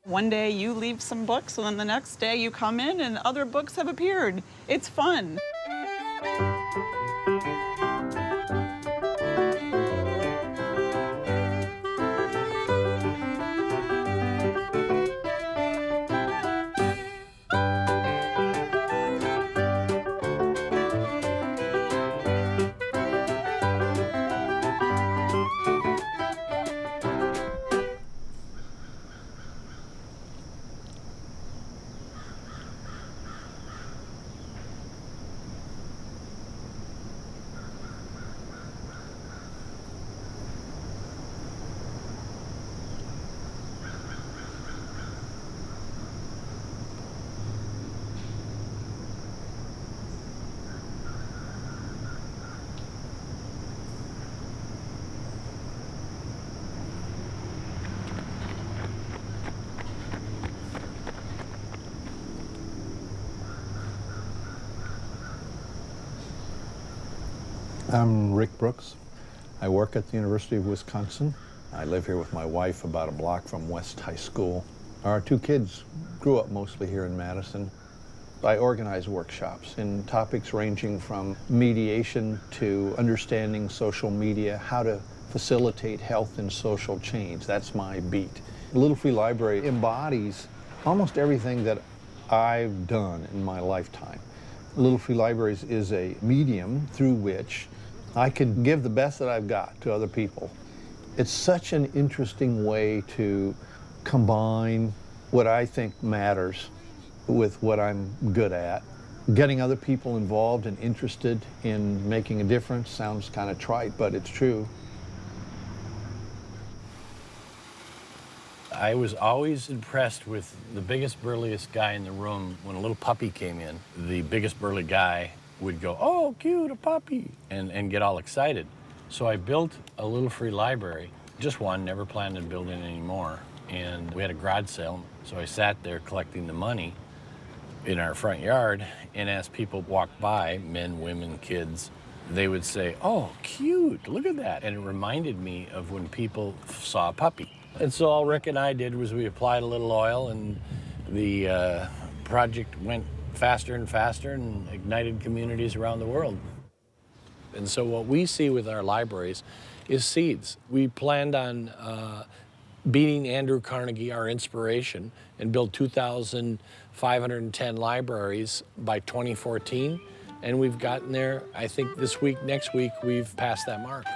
One day you leave some books, and then the next day you come in and other books have appeared. It's fun. I'm Rick Brooks. I work at the University of Wisconsin. I live here with my wife about a block from West High School. Our two kids grew up mostly here in Madison. I organize workshops in topics ranging from mediation to understanding social media, how to facilitate health and social change. That's my beat. The Little Free Library embodies almost everything that I've done in my lifetime. Little Free Libraries is a medium through which I can give the best that I've got to other people. It's such an interesting way to combine what I think matters with what I'm good at. Getting other people involved and interested in making a difference sounds kind of trite, but it's true. I was always impressed with the biggest, burliest guy in the room. When a little puppy came in, the biggest, burly guy would go, "Oh, cute, a puppy," and get all excited. So I built a Little Free Library, just one, never planned on building any more. And we had a garage sale, so I sat there collecting the money in our front yard, and as people walked by, men, women, kids, they would say, "Oh, cute, look at that." And it reminded me of when people saw a puppy. And so all Rick and I did was we applied a little oil, and the project went faster and faster and ignited communities around the world. And so what we see with our libraries is seeds. We planned on beating Andrew Carnegie, our inspiration, and build 2,510 libraries by 2014. And we've gotten there. I think this week, next week, we've passed that mark.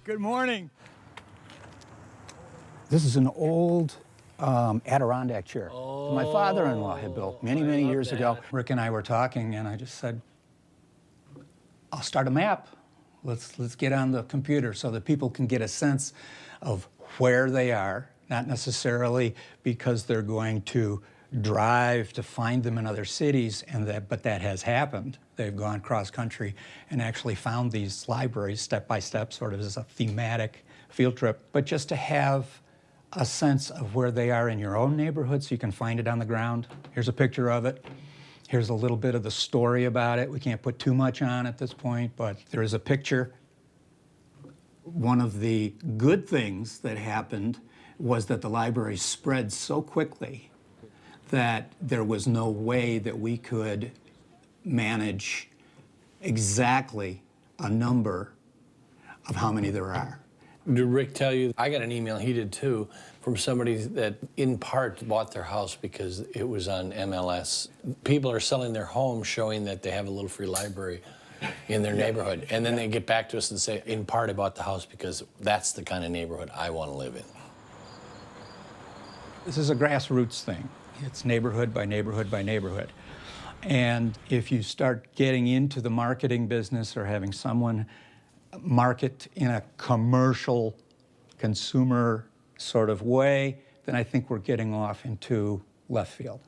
Good morning. This is an old Adirondack chair my father-in-law had built many, many years ago. Rick and I were talking, and I just said, I'll start a map. Let's get on the computer so that people can get a sense of where they are, not necessarily because they're going to drive to find them in other cities, but that has happened. They've gone cross-country and actually found these libraries step by step, sort of as a thematic field trip. But just to have a sense of where they are in your own neighborhood so you can find it on the ground. Here's a picture of it. Here's a little bit of the story about it. We can't put too much on at this point, but there is a picture. One of the good things that happened was that the library spread so quickly that there was no way that we could manage exactly a number of how many there are. Did Rick tell you? I got an email, he did too, from somebody that in part bought their house because it was on MLS. People are selling their homes showing that they have a little free library in their neighborhood. And then they get back to us and say, in part I bought the house because that's the kind of neighborhood I want to live in. This is a grassroots thing. It's neighborhood by neighborhood by neighborhood. And if you start getting into the marketing business or having someone market in a commercial, consumer sort of way, then I think we're getting off into left field.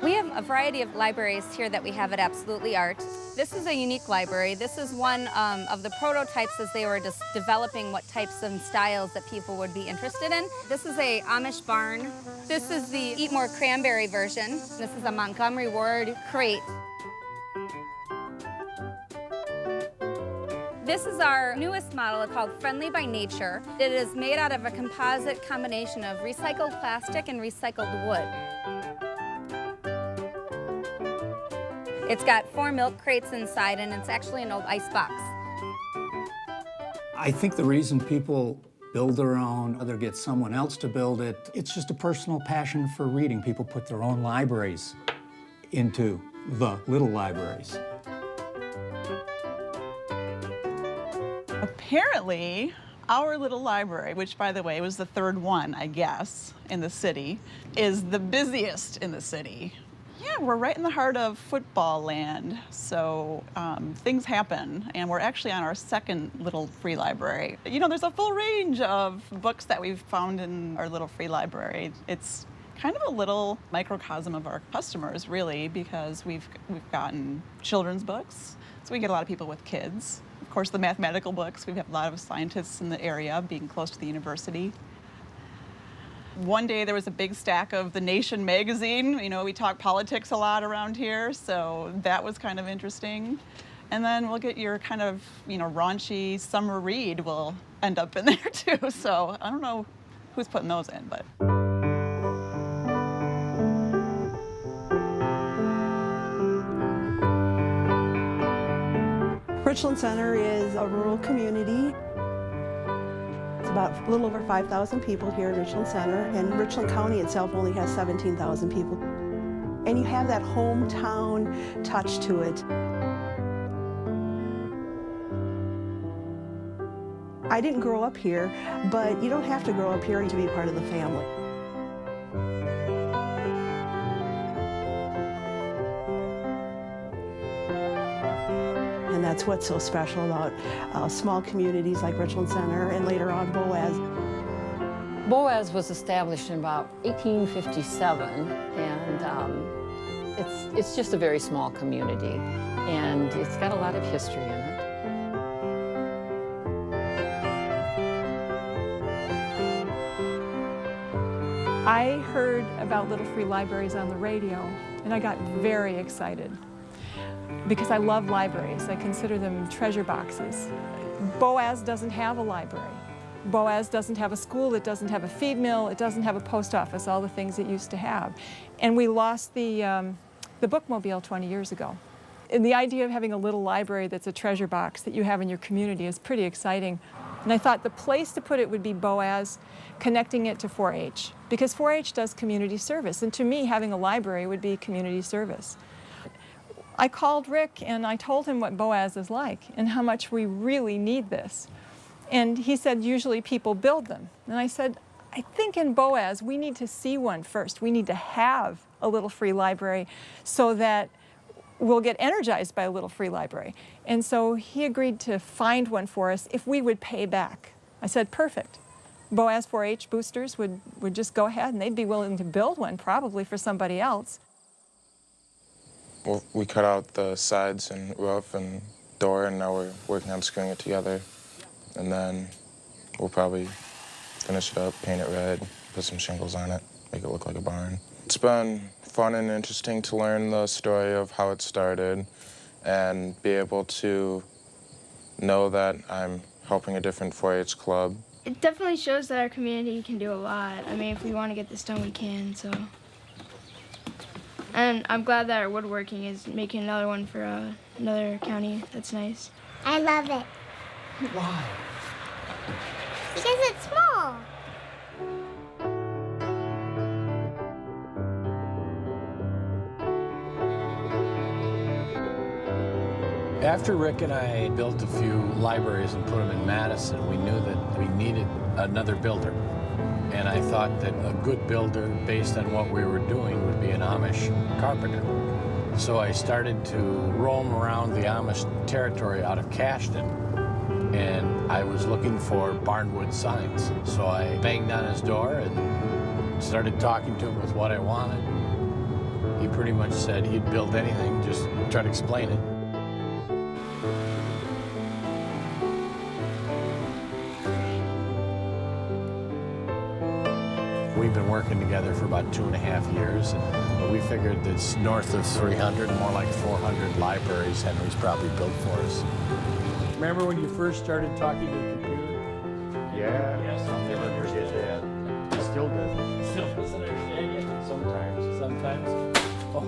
We have a variety of libraries here that we have at Absolutely Art. This is a unique library. This is one of the prototypes as they were just developing what types of styles that people would be interested in. This is a Amish barn. This is the Eat More Cranberry version. This is a Montgomery Ward crate. This is our newest model called Friendly by Nature. It is made out of a composite combination of recycled plastic and recycled wood. It's got 4 milk crates inside, and it's actually an old ice box. I think the reason people build their own, or get someone else to build it, it's just a personal passion for reading. People put their own libraries into the little libraries. Apparently, our little library, which by the way was the 3rd one, I guess, in the city, is the busiest in the city. Yeah, we're right in the heart of football land, so things happen, and we're actually on our 2nd little free library. You know, there's a full range of books that we've found in our little free library. It's kind of a little microcosm of our customers, really, because we've gotten children's books, so we get a lot of people with kids. Of course, the mathematical books, we have a lot of scientists in the area, being close to the university. One day there was a big stack of The Nation magazine. You know, we talk politics a lot around here, so that was kind of interesting. And then we'll get your kind of, you know, raunchy summer read will end up in there too. So I don't know who's putting those in, but. Richland Center is a rural community. It's about a little over 5,000 people here in Richland Center, and Richland County itself only has 17,000 people. And you have that hometown touch to it. I didn't grow up here, but you don't have to grow up here to be part of the family. And that's what's so special about small communities like Richland Center and later on Boaz. Boaz was established in about 1857, and it's just a very small community, and it's got a lot of history in it. I heard about Little Free Libraries on the radio, and I got very excited because I love libraries. I consider them treasure boxes. Boaz doesn't have a library. Boaz doesn't have a school, it doesn't have a feed mill, it doesn't have a post office, all the things it used to have. And we lost the bookmobile 20 years ago. And the idea of having a little library that's a treasure box that you have in your community is pretty exciting. And I thought the place to put it would be Boaz, connecting it to 4-H, because 4-H does community service, and to me, having a library would be community service. I called Rick and I told him what Boaz is like and how much we really need this. And he said, usually people build them. And I said, I think in Boaz, we need to see one first. We need to have a little free library so that we'll get energized by a little free library. And so he agreed to find one for us if we would pay back. I said, perfect. Boaz 4-H boosters would just go ahead and they'd be willing to build one probably for somebody else. Well, we cut out the sides and roof and door, and now we're working on screwing it together. And then we'll probably finish it up, paint it red, put some shingles on it, make it look like a barn. It's been fun and interesting to learn the story of how it started and be able to know that I'm helping a different 4-H club. It definitely shows that our community can do a lot. I mean, if we want to get this done, we can, so. And I'm glad that our woodworking is making another one for another county. That's nice. I love it. Why? Because it's small. After Rick and I built a few libraries and put them in Madison, we knew that we needed another builder. And I thought that a good builder, based on what we were doing, would be an Amish carpenter. So I started to roam around the Amish territory out of Cashton, and I was looking for barnwood signs. So I banged on his door and started talking to him with what I wanted. He pretty much said he'd build anything, just try to explain it. We've been working together for about 2.5 years, and we figured it's north of 300, more like 400 libraries Henry's probably built for us. Remember when you first started talking to the computer? Yeah. Yes, I'll never understand that. He still doesn't. Still doesn't understand you? Sometimes. Sometimes. Oh,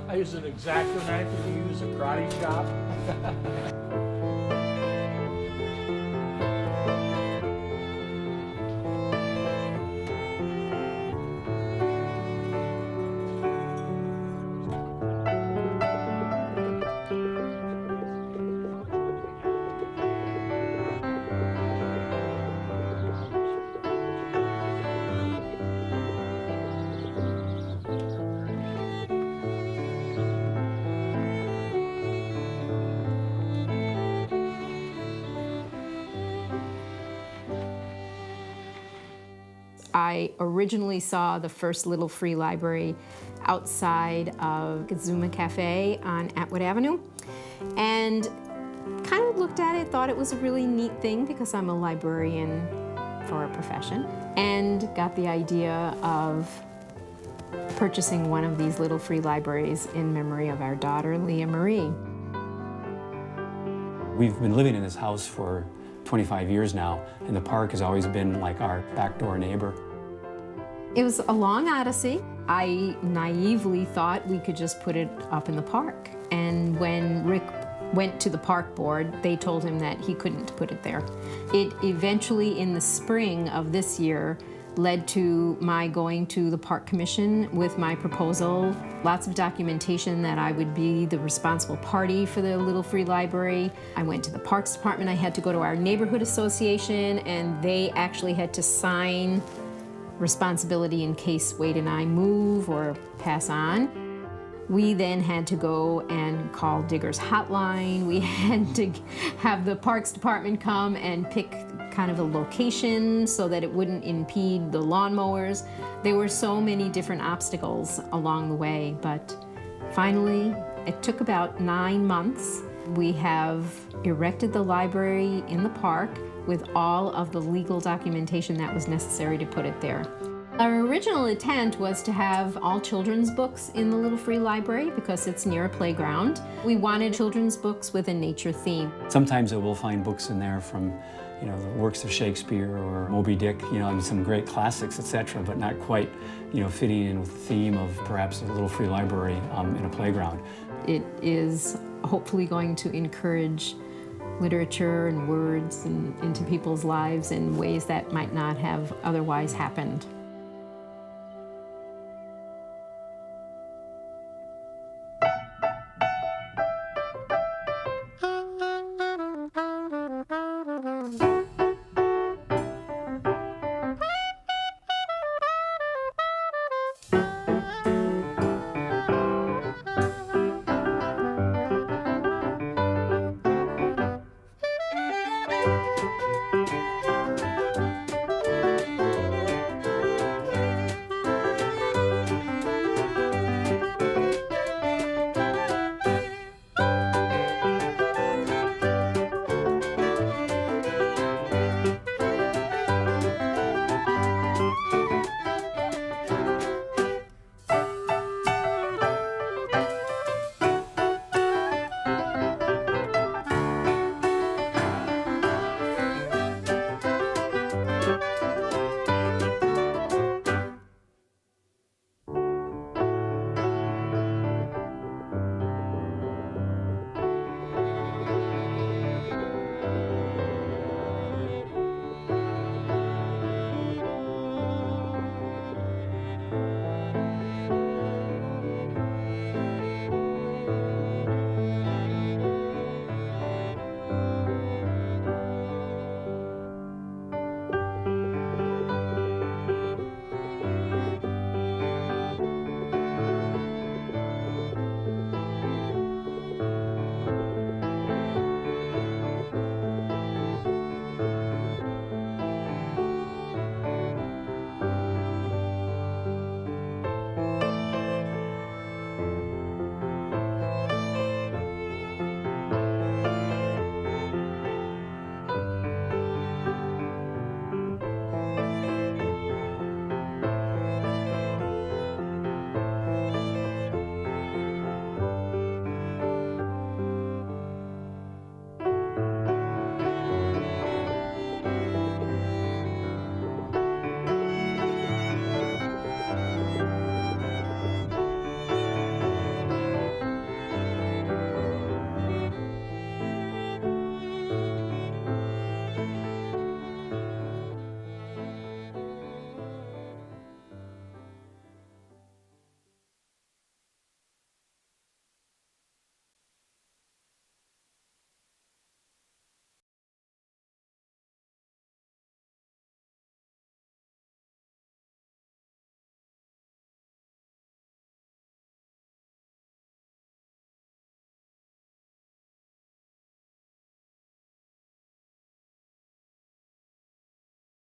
I use an X-Acto knife and you use a karate chop. I originally saw the first little free library outside of Kazuma Cafe on Atwood Avenue, and kind of looked at it, thought it was a really neat thing because I'm a librarian for a profession, and got the idea of purchasing one of these little free libraries in memory of our daughter, Leah Marie. We've been living in this house for 25 years now, and the park has always been like our backdoor neighbor. It was a long odyssey. I naively thought we could just put it up in the park. And when Rick went to the park board, they told him that he couldn't put it there. It eventually, in the spring of this year, led to my going to the Park Commission with my proposal. Lots of documentation that I would be the responsible party for the Little Free Library. I went to the Parks Department. I had to go to our neighborhood association, and they actually had to sign responsibility in case Wade and I move or pass on. We then had to go and call Digger's Hotline. We had to have the Parks Department come and pick kind of a location so that it wouldn't impede the lawnmowers. There were so many different obstacles along the way, but finally, it took about 9 months. We have erected the library in the park with all of the legal documentation that was necessary to put it there. Our original intent was to have all children's books in the Little Free Library because it's near a playground. We wanted children's books with a nature theme. Sometimes we'll find books in there from, the works of Shakespeare or Moby Dick, and some great classics, etc., but not quite, fitting in with the theme of perhaps a Little Free Library in a playground. It is hopefully going to encourage literature and words into people's lives in ways that might not have otherwise happened.